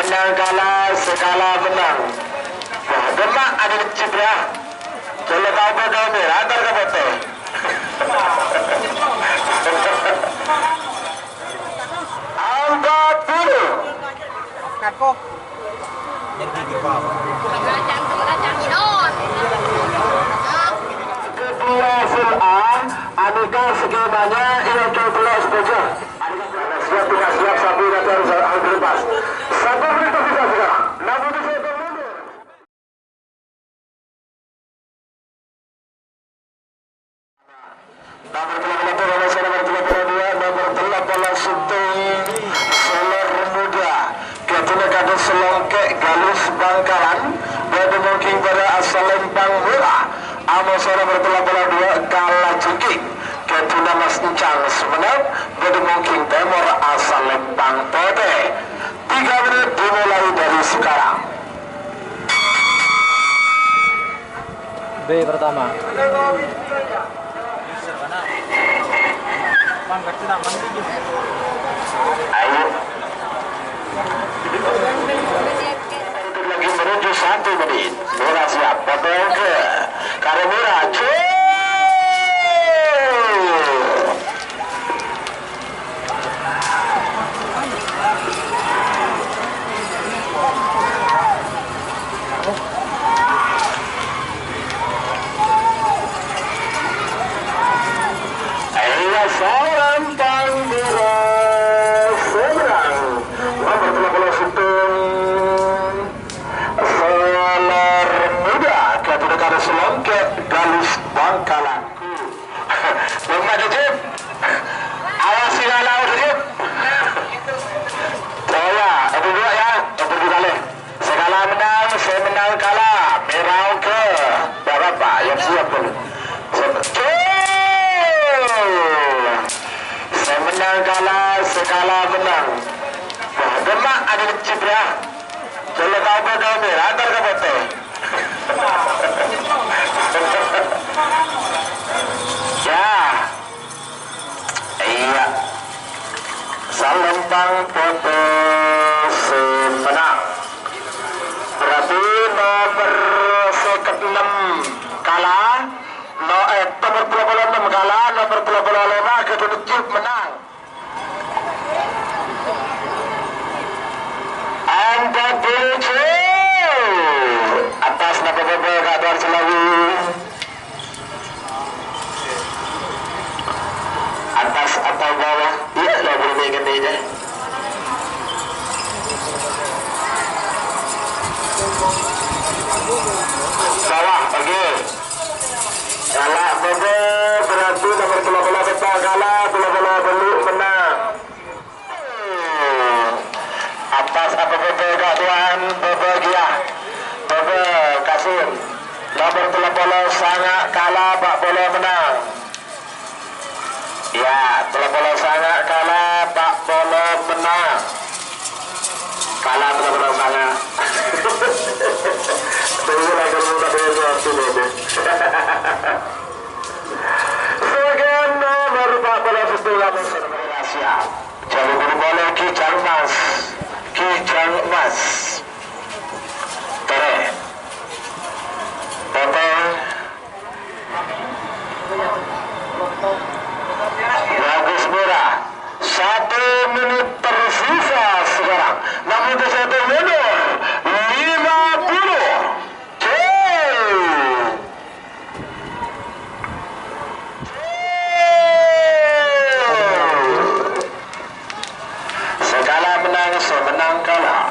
menang kalah, sekala menang. Wah, Demak ada di Cipra. Kalau kau bodoh merah, antar ke foto. Angkat dulu. Kakok. Kedua full A, Anika skemanya ini kebelas saja. Siap tidak siap sapi nanti harus lepas. Satu menit tersisa sekarang. 60 sektor mundur. Nomor 38 nomor 38 Suntung Solar Muda. Ketua Kades Selongkek Galus Bangkalan. Badu mungkin pada asal Lempang Murah. Amosora bertolak-tolak 2 kalah jengking. Ketua Mas Encang semenang. Badu mungkin Temor asal Lempang Tete. 3 menit dimulai dari sekarang. B pertama. Ayo. Lagi menuju 1 menit. Murah siap. Potong ke Karemura. Seorang Panggura seberang nomor 30 Suntung Solar Muda Ketua Kades Selongkek Galus Bangkalan. Memang Jep, awasi laut Jep. Oh ya, itu dua ya, itu kali. Segala menang, saya menang kalah. Merau ke berapa? Yang siap dulu. Saya menang kalah, sekala menang. Wah, Demak ada di Cipra. Kalau kau bodoh merah, antar ke foto. Ya, iya. Salembang foto semenang. Berarti nomor 6 kalah. Nomor 36 kalah, nomor 35 Ketua Cip menang. Anda dulu atas nama Bapak Kabar Selawi, atas atau bawah, iya lah boleh ganti aja. Bawah pergi. Kalah Bobo berarti nomor 12 tetap kalah, 12 belum menang. Atas apa Bobo Kak Tuan, Bobo Gia, Bobo Kasim. Nomor 30 sangat kalah, Pak Bolo menang. Ya, 30 sangat kalah, Pak Bolo menang. Kalah 30 sangat. Tunggu lagi minta waktu ini. Sekian nomor 40 setelah Asia. Jalur berboleh Kijang Mas. Kijang Mas. Tere. Potong. Bagus murah. 1 menit tersisa sekarang. Namun itu 1 mundur. 50. Segala menang, semenang kalah.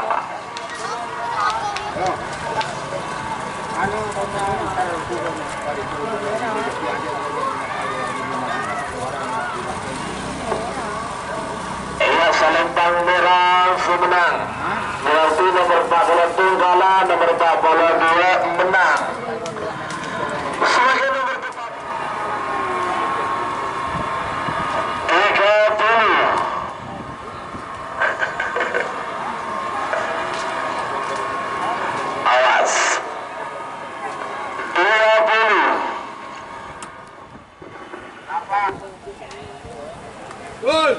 Iya, Salembang merah semenang. Berarti nomor 42 kalah, nomor 42 menang. Sebagai nomor 30. Awas. 20. Gol.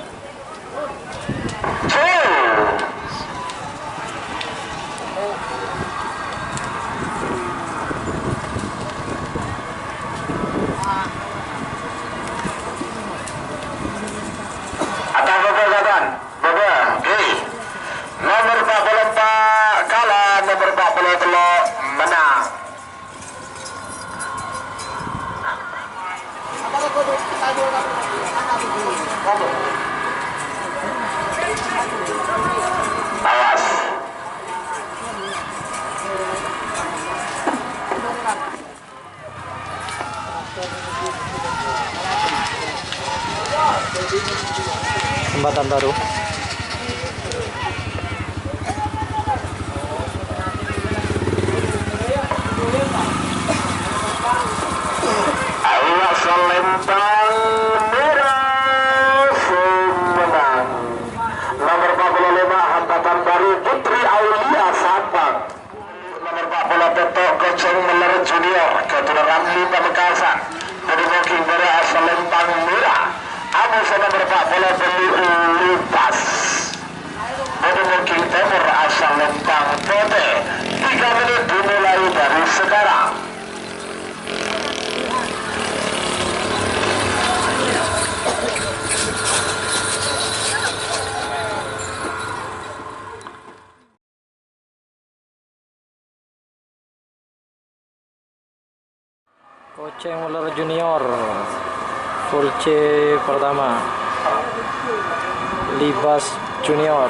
Pekanbaru. Awas Lembang Merah Semenang. Nomor 45 hambatan baru Putri Aulia Sabang. Nomor 40 Tetok Goceng Meler Junior Ketua Ramli Pamekasan. Dari Moking Merah asal Lembang Merah. Abu nomor 40 Beli Lipas. Dari Moking Timur asal Lembang Pote. 3 menit dimulai dari sekarang. Goceng Meler Junior full C pertama, Libas Junior.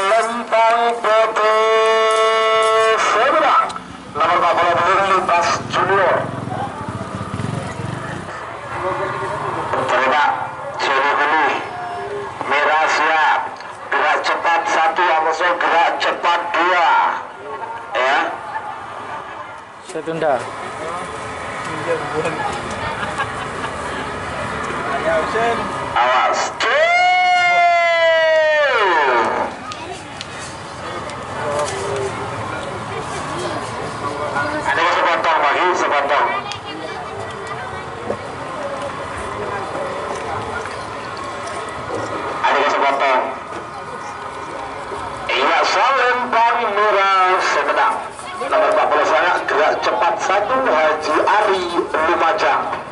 Lempang Putri Seberang nomor 40 Lipas Junior. Terima Juni Huli Merah siap, gerak cepat 1, Amoso gerak cepat 2 ya. Saya tunda. Awas ada sepotong lagi, sepotong. Ada sepotong. Iya, Lempang Merah Semenang. Nomor 40 saya gerak cepat 1, Haji Ari Lumajang.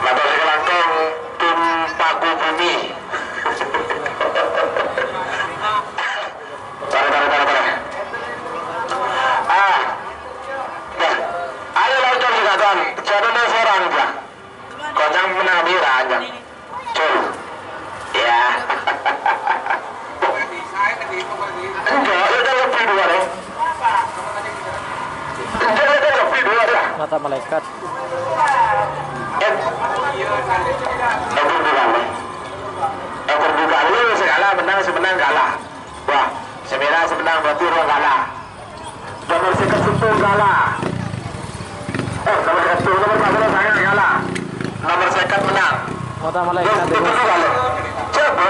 Mata Langkong tim Paku Bumi. Ayo lancar juga kan, jadinya seorang aja. Konyang menang mira aja. Cul, ya. Enggak, itu lebih 2 deh. Enggak, itu lebih 2 deh. Mata malaikat. Ekor buka lu segala menang semenang kalah. Wah, semerah semenang berarti orang kalah. Nomor 1 kalah. Nomor 1 nomor 40 saya kalah. Nomor 1 menang. Mata malaikat. Coba.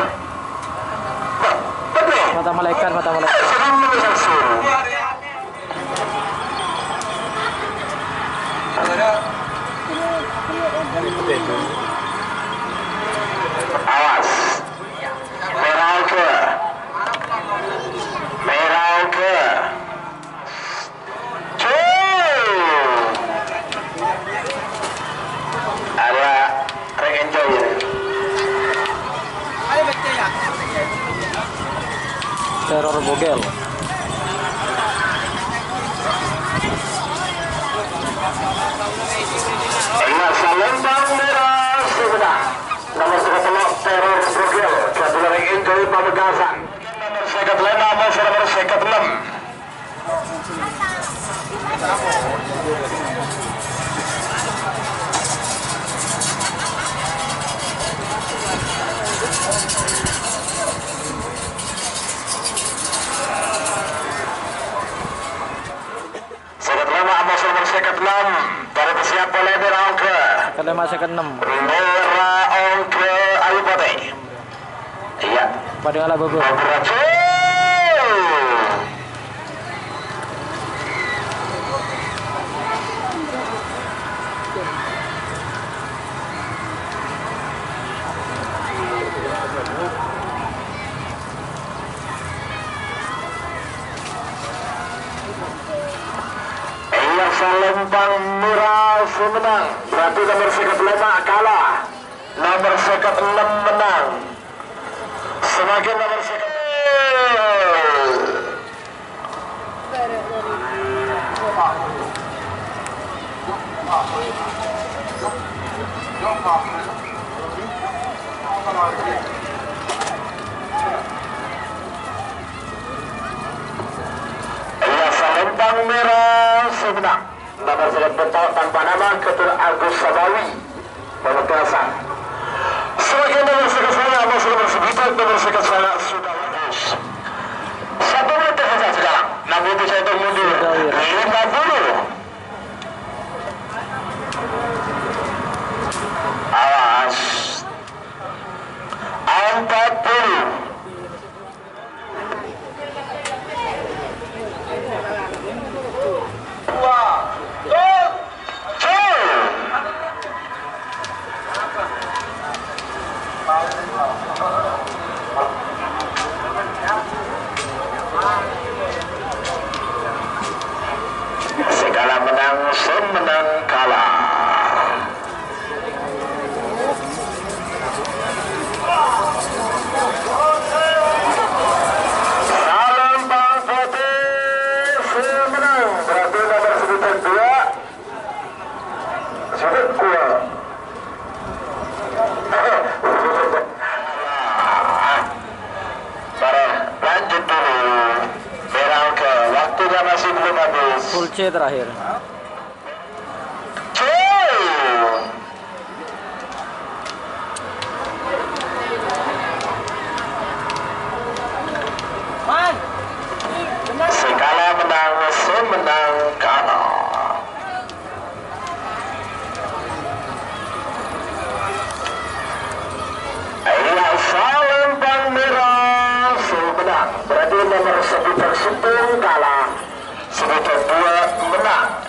Betul. Mata malaikat, mata malaikat. Awas. Merauke. Merauke. Ada ring enjoy ya. Teror Bogel. Ingat Lembang Merah Semenang. Nomor 10 Teror Bogel. Ketua ring enjoy Pamekasan. Nomor 55 nomor 56. Baru siap oleh Merauke. Kelima saya ke-6. Merauke Ayu Pate. Iya. Pada ala Bogor. Lempang Merah Semenang. berarti nomor sekat 5 kalah, nomor sekat 6 menang. Semakin nomor sekat Lempang merah sebenang nomor sekat betul tanpa nama Ketua Agus Sabawi pementasan. Semakin nomor sekat sana masih nomor sekitar nomor sekat sana sudah lulus. 1 menit saja sekarang. Namun itu saya mundur 50. Awas 40. Segala menang, semenang kalah. Salam Bang Fatih, semenang. Berarti nomor sebutan 2 sudah kuat. Lanjut dulu. Berangke, waktunya masih belum habis. Full C terakhir. Segala menang, semenang kalah. Iya, salam Bang merah semenang. Berarti nomor sebutan 10 kalah, sebutan 2 menang.